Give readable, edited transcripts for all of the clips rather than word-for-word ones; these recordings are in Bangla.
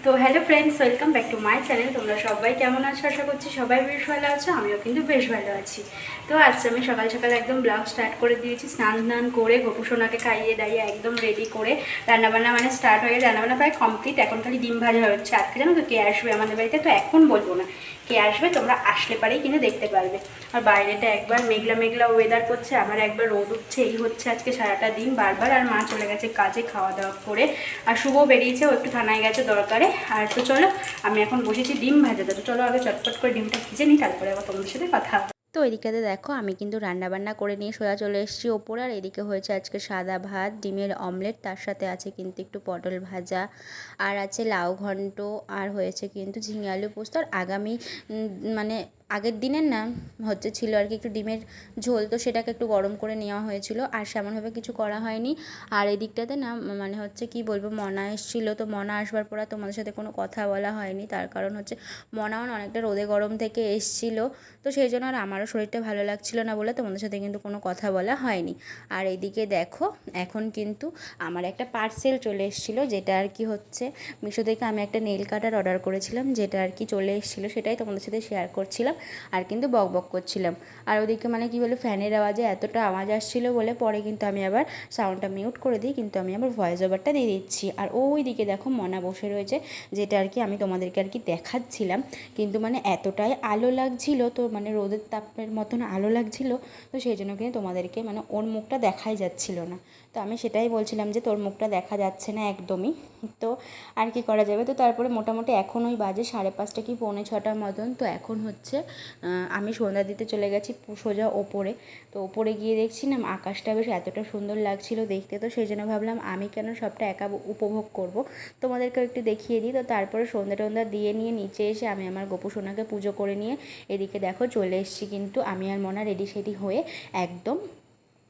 তো hello friends, welcome back to my channel. তোমরা সবাই কেমন আছো? আশা করছি সবাই বেশ ভালো আছো, আমিও কিন্তু বেশ ভালো আছি। তো আজ আমি সকাল সকাল একদম ব্লগ স্টার্ট করে দিয়েছি। স্নান ধান করে গোপু সোনাকে খাইয়ে দাইয়ে একদম রেডি করে রান্নাবান্না মানে স্টার্ট হয়ে গেছে। রান্নাবান্না প্রায় কমপ্লিট, এখন খালি ডিম ভাজা হচ্ছে। আজকে জানো তো কে আসবে আমাদের বাড়িতে, তো এখন বলবো না কে আসবে, তোমরা আসলে পারেই কিন্তু দেখতে পারবে। আর বাইরেটা একবার মেঘলা মেঘলা ওয়েদার করছে, আবার একবার রোদ উঠছে, এই হচ্ছে আজকে সারাটা দিন বারবার। আর মা চলে গেছে কাজে খাওয়া দাওয়া করে, আর শুভ বেরিয়েছে, ও একটু থানায় গেছে দরকারে। আর তো চলো আমি এখন বসেছি ডিম ভাজাতে, তো চলো আগে চটপট করে ডিমটা ভিজে নিই, তারপরে আবার তোমাদের সাথে কথা হবে। তো এদিকেতে দেখো আমি কিন্তু রান্নাবান্না করে নিয়ে সোজা চলে এসেছি ওপরে। আর এদিকে হয়েছে আজকে সাদা ভাত, ডিমের অমলেট, তার সাথে আছে কিন্তু একটু পটল ভাজা, আর আছে লাউ ঘন্ট, আর হয়েছে কিন্তু ঝিঙে আলু পোস্ত। আর আগামী মানে আগের দিনের না ছিল আর কি একটু ডিমের ঝোল, তো সেটাকে একটু গরম করে নেওয়া হয়েছিল, আর সেমনভাবে কিছু করা হয়নি। আর এদিকটাতে না মানে হচ্ছে কি বলবো, মনা এসেছিলো, তো মনা আসবার পর তোমাদের সাথে কোনো কথা বলা হয়নি। তার কারণ হচ্ছে মনাও অনেকটা রোদে গরম থেকে এসেছিলো, তো সেই জন্য আর আমারও শরীরটা ভালো লাগছিল না বলে তোমাদের সাথে কিন্তু কোনো কথা বলা হয়নি। আর এইদিকে দেখো এখন কিন্তু আমার একটা পার্সেল চলে এসেছিলো, যেটা আর কি হচ্ছে মিশো থেকে আমি একটা নেল কাটার অর্ডার করেছিলাম, যেটা আর কি চলে এসেছিলো, সেটাই তোমাদের সাথে শেয়ার করছিলাম আর কিন্তু বক বক করছিলাম। আর ওদিকে মানে কি বলে ফ্যানের আওয়াজে এতটা আওয়াজ আসছিলো বলে পরে কিন্তু আমি আবার সাউন্ডটা মিউট করে দিই, কিন্তু আমি আবার ভয়েস ওভারটা দিয়ে দিচ্ছি। আর ওই দিকে দেখো মনা বসে রয়েছে, যেটা আর কি আমি তোমাদেরকে আর কি দেখাচ্ছিলাম, কিন্তু মানে এতটাই আলো লাগছিল, তো মানে রোদের তাপের মতন আলো লাগছিল, তো সেই জন্য কিন্তু তোমাদেরকে মানে ওর মুখটা দেখাই যাচ্ছিল না। তো আমি সেটাই বলছিলাম যে তোর মুখটা দেখা যাচ্ছে না একদমই, তো আর কি করা যাবে। তো তারপরে মোটামুটি এখন ওই বাজে 5:30 কি 5:45 মতন। তো এখন হচ্ছে আমি সন্ধ্যা দিতে চলে গেছি সোজা ওপরে। তো ওপরে গিয়ে দেখছি না আকাশটা বেশ এতটা সুন্দর লাগছিল দেখতে, তো সেই জন্য ভাবলাম আমি কেন সবটা একা উপভোগ করব, তোমাদেরকেও একটু দেখিয়ে দিই। তো তারপরে সন্ধ্যা টন্ধ্যা দিয়ে নিয়ে নিচে এসে আমি আমার গোপু সোনাকে পুজো করে নিয়ে এদিকে দেখো চলে এসেছি কিন্তু আমি আর মনা রেডি সেডি হয়ে একদম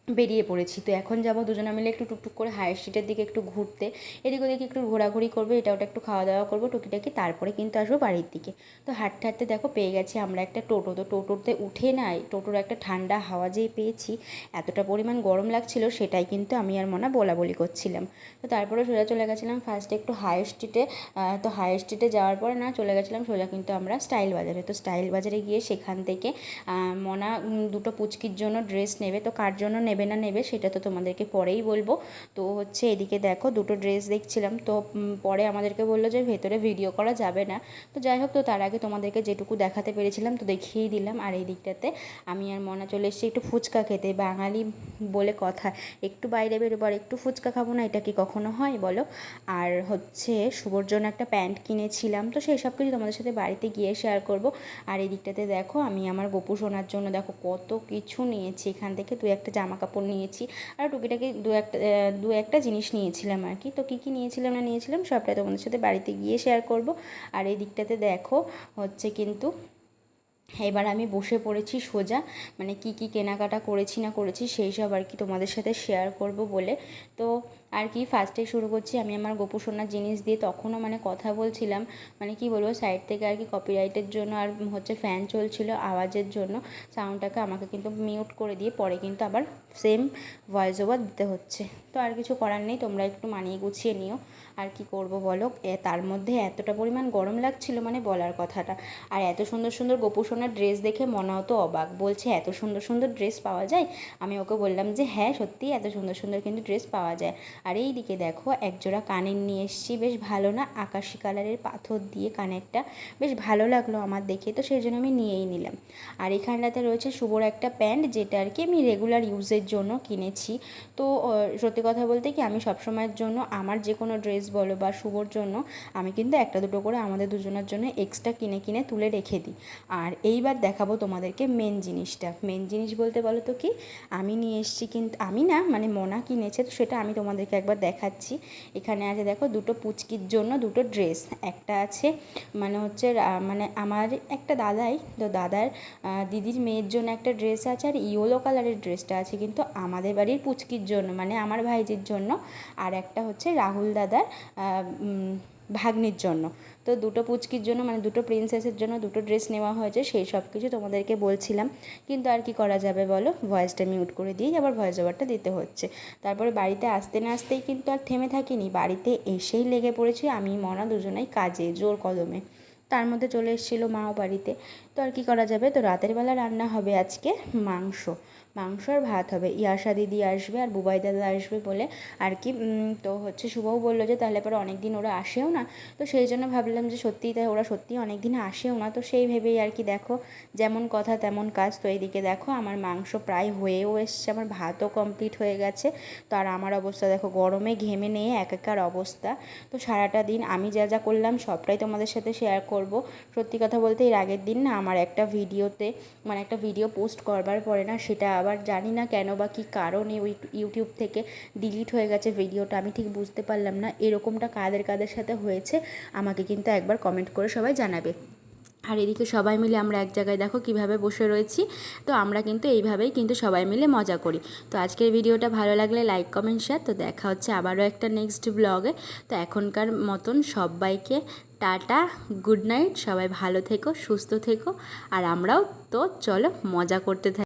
বেরিয়ে পড়েছি। তো এখন যাবো দুজনে মিলে একটু টুকটুক করে হাই স্ট্রিটের দিকে একটু ঘুরতে, এদিক ওদিকে একটু ঘোরাঘুরি করবো, এটা ওটা একটু খাওয়া দাওয়া করবো টুকিটাকি, তারপরে কিন্তু আসবো বাড়ির দিকে। তো হাঁটতে হাঁটতে দেখো পেয়ে গেছি আমরা একটা টোটো। তো টোটোতে উঠে নাই টোটোর একটা ঠান্ডা হাওয়া যেই পেয়েছি, এতটা পরিমাণ গরম লাগছিল সেটাই কিন্তু আমি আর মনা বলাবলি করছিলাম। তো তারপরে সোজা চলে গেছিলাম ফার্স্টে একটু হাই স্ট্রিটে। তো হাই স্ট্রিটে যাওয়ার পরে না চলে গেছিলাম সোজা কিন্তু আমরা স্টাইল বাজারে। তো স্টাইল বাজারে গিয়ে সেখান থেকে মনা দুটো পুচকির জন্য ড্রেস নেবে, তো কার জন্য নেবে না নেবে সেটা তো তোমাদেরকে পরেই বলবো। তো হচ্ছে এদিকে দেখো দুটো ড্রেস দেখছিলাম, তো পরে আমাদেরকে বললো যে ভেতরে ভিডিও করা যাবে না। তো যাই হোক, তো তার আগে তোমাদেরকে যেটুকু দেখাতে পেরেছিলাম তো দেখিয়েই দিলাম। আর এই দিকটাতে আমি আর মনা চলে এসেছি একটু ফুচকা খেতে, বাঙালি বলে কথা, একটু বাইরে বেরোবার একটু ফুচকা খাবো না, এটা কি কখনো হয় বলো। আর হচ্ছে শুভর জন্য একটা প্যান্ট কিনেছিলাম, তো সেই সব কিছু তোমাদের সাথে বাড়িতে গিয়ে শেয়ার করব। আর এই দিকটাতে দেখো আমি আমার গোপু সোনার জন্য দেখো কত কিছু নিয়েছি, এখান থেকে দু একটা জামা কাপড় নিয়েছি, আর টুকিটাকি দু একটা জিনিস নিয়েছিলাম আর কি। তো কী কী নিয়েছিলাম না নিয়েছিলাম সবটা তোমাদের সাথে বাড়িতে গিয়ে শেয়ার করব। আর এই দিকটাতে দেখো হচ্ছে কিন্তু এবার আমি বসে পড়েছি সোজা, মানে কি কি কেনাকাটা করেছি না করেছি সেই সব আর কি তোমাদের সাথে শেয়ার করব বলে। তো আর কি ফার্স্টে শুরু করছি আমি আমার গোপু সোনার জিনিস দিয়ে। তখনও মানে কথা বলছিলাম, মানে কি বলবো সাইড থেকে আর কি কপিরাইটের জন্য আর হচ্ছে ফ্যান চলছিল আওয়াজের জন্য সাউন্ডটাকে আমাকে কিন্তু মিউট করে দিয়ে পরে কিন্তু আবার সেম ভয়েস ওভার দিতে হচ্ছে। তো আর কিছু করার নেই, তোমরা একটু মানিয়ে গুছিয়ে নিও। আর কি করব বলো, তার মধ্যে এতটা পরিমাণ গরম লাগছিল মানে বলার কথাটা। আর এত সুন্দর সুন্দর গোপু সোনার ড্রেস দেখে মনাও তো অবাক, বলছে এত সুন্দর সুন্দর ড্রেস পাওয়া যায়। আমি ওকে বললাম যে হ্যাঁ সত্যিই এত সুন্দর সুন্দর কিন্তু ড্রেস পাওয়া যায়। আর এই দিকে দেখো একজোড়া কানের নিয়ে এসেছি, বেশ ভালো না, আকাশি কালারের পাথর দিয়ে কানেরটা, বেশ ভালো লাগলো আমার দেখে, তো সেই জন্য আমি নিয়েই নিলাম। আর এখানটাতে রয়েছে শুভর একটা প্যান্ট, যেটা আর কি আমি রেগুলার ইউজের জন্য কিনেছি। তো সত্যি কথা বলতে কি আমি সবসময়ের জন্য আমার যে কোনো ড্রেস বলো বা শুভর জন্য আমি কিন্তু একটা দুটো করে আমাদের দুজনের জন্য এক্সট্রা কিনে কিনে তুলে রেখে দিই। আর এইবার দেখাবো তোমাদেরকে মেন জিনিসটা। মেন জিনিস বলতে বলো তো কি, আমি নিয়ে এসেছি, কিন্তু আমি না মানে মনা কিনেছে, তো সেটা আমি তোমাদেরকে একবার দেখাচ্ছি। এখানে আছে দেখো দুটো পুচকির জন্য দুটো ড্রেস, একটা আছে মানে হচ্ছে মানে আমার একটা দাদাই, তো দাদার দিদির মেয়ের জন্য একটা ড্রেস আছে, আর ইয়েলো কালারের ড্রেসটা আছে কিন্তু আমাদের বাড়ির পুচকির জন্য মানে আমার ভাইজির জন্য। আর একটা হচ্ছে রাহুল দাদার ভাগ্নির জন্য। তো দুটো পুচকির জন্য মানে দুটো প্রিন্সেসের জন্য দুটো ড্রেস নেওয়া হয়েছে, সেই সব কিছু তোমাদেরকে বলছিলাম। কিন্তু আর কি করা যাবে বলো, ভয়েসটা মিউট করে দিয়েই আবার ভয়েস ওভারটা দিতে হচ্ছে। তারপরে বাড়িতে আসতে না আসতেই কিন্তু আর থেমে থাকিনি, বাড়িতে এসেই লেগে পড়েছি আমি মনা দুজনেই কাজে জোর কদমে। তার মধ্যে চলে এসেছিলো মাও বাড়িতে। তো আর কি করা যাবে, তো রাতের বেলা রান্না হবে আজকে মাংস। মাংস আর ভাত হবে। ইয়াশা দিদি আসবে আর বুবাই দাদা আসবে বলে আর কি। তো হচ্ছে শুভও বললো যে তাহলে পরে অনেক দিন ওরা আসেও না, তো সেই জন্য ভাবলাম যে সত্যিই তাই, ওরা সত্যিই অনেক দিন আসেও না, তো সেই ভেবেই আর কি দেখো যেমন কথা তেমন কাজ। তো এইদিকে দেখো আমার মাংস প্রায় হয়েও এসছে, আমার ভাতও কমপ্লিট হয়ে গেছে। তো আর আমার অবস্থা দেখো, গরমে ঘেমে নিয়ে একাকার অবস্থা। তো সারাটা দিন আমি যা যা করলাম সবটাই তোমাদের সাথে শেয়ার করব। সত্যি কথা বলতে এর আগের দিন না আমার একটা ভিডিওতে মানে একটা ভিডিও পোস্ট করবার পরে না সেটা আবার জানি না কেন বা কী কারণে ওই ইউটিউব থেকে ডিলিট হয়ে গেছে ভিডিওটা, আমি ঠিক বুঝতে পারলাম না। এরকমটা কাদের কাদের সাথে হয়েছে আমাকে কিন্তু একবার কমেন্ট করে সবাই জানাবে। আর এদিকে সবাই মিলে আমরা এক জায়গায় দেখো কিভাবে বসে রয়েছি। তো আমরা কিন্তু এইভাবেই কিন্তু সবাই মিলে মজা করি। তো আজকের ভিডিওটা ভালো লাগলে লাইক কমেন্ট শেয়ার। তো দেখা হচ্ছে আবারও একটা নেক্সট ব্লগে। তো এখনকার মতন সবাইকে টাটা, গুড নাইট, সবাই ভালো থেকো, সুস্থ থেকো। আর আমরাও তো চলো মজা করতে থাকি।